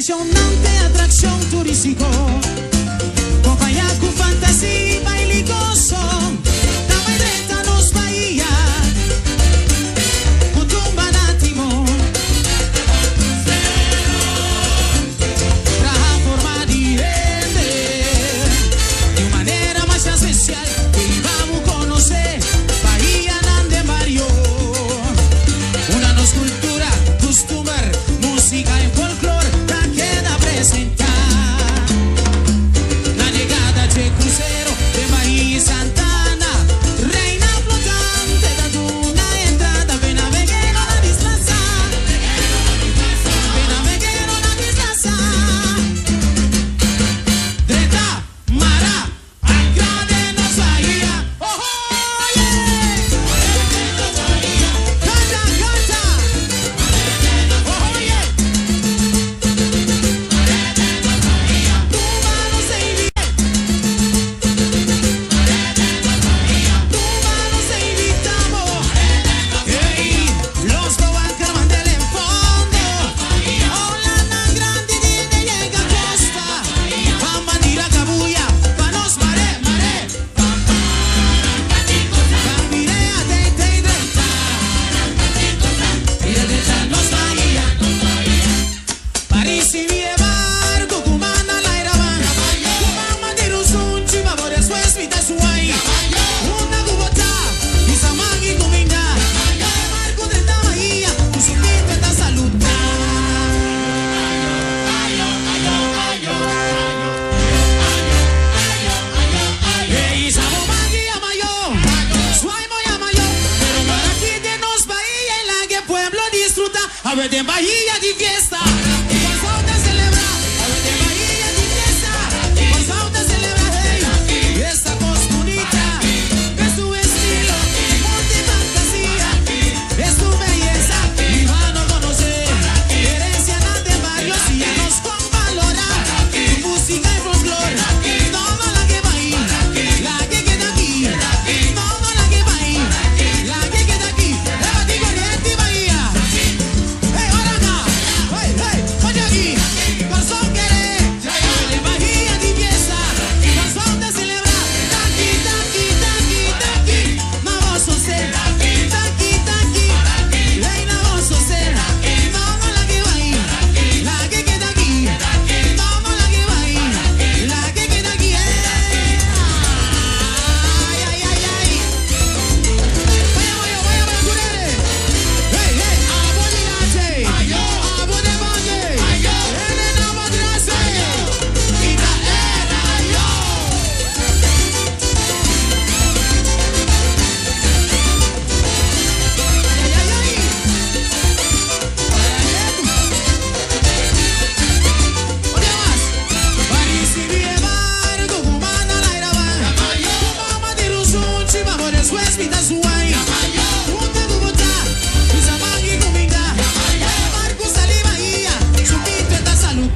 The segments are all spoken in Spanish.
impresionante atracción turístico. Compañía con fantasía y baile y gozo. Dama y renta nos bahía. Kutumba nátimo. Traja forma diferente. De manera más especial que vamos a conocer. Bahía Nande Mario. Una nos cultura, costumbre, música y folclore. La queda presentar. La llegada de crucero de Bahía Santana. Reina flotante da una entrada. Ven a ver que no la disfraza. Ven a ver que no la disfraza. Dreta, Mara, agrádenos Bahía. ¡Oh, yeah! Canta, canta. ¡Oh, yeah! Tu mano se invita. Tu mano se invitamos. Hey, los Bobacarman del fondo. Hola, tan grande de llega a costa. Vamos a tirar cabulla. Panos mare, mare. Cambirea de dreta. Y el dreta nos Bahía. París y Vievar, Tucumán, la Iraban. Kumama de Rusunchi, Babores, West, Vita, Suai. Una Cubota, Isamán y Cuminga. Marco de Bahía, Usumite está saludando. Hey, Sabo Bahía Mayor, Suai Moya Mayor. Pero para aquí de nos Bahía y la que pueblo disfruta. A ver de Bahía de fiesta. Por falta celebra. A ver de Bahía de fiesta. Por falta celebra. Hey, esta voz bonita. Es tu estilo. Monte fantasía. Es tu belleza. Y van a conocer. Herencia Nande Mario. Si ya nos con valorar. Tu música y folclore. No, no la que va ahí. La que queda aquí. No, no la que va ahí. La que queda aquí. Levante corriente y Bahía. Hey, ahora acá. Hey, hey, oye aquí. Corazón quiere. De Bahía de fiesta. Corazón de celebrar. Taqui, taqui, taqui, taqui. Vamos a hacer. Taqui, taqui. Hey, vamos a hacer. No, no la que va ahí. La que queda aquí. No, no la que va ahí. La que queda aquí. Ay, ay, ay, ay. Vaya, vaya, vaya, curere. Hey, hey, abonirate. Abonebanye. Elena Madrase. Ita era yo. Ay, ay, ay. Oye más. París y Vievar, Tucumán, la Iraban. Kumama de Rusunchi, Babores, West, Vita, Suai. Una Cubota, Isamán y Cuminga. Marcos de Bahía, Chupito está saludando.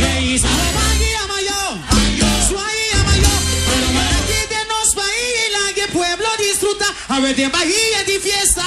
Hey, Sabo Bahía Mayor, Suai Mayor. Pero para aquí de nos Bahía y la que pueblo disfruta. A ver de Bahía de fiesta.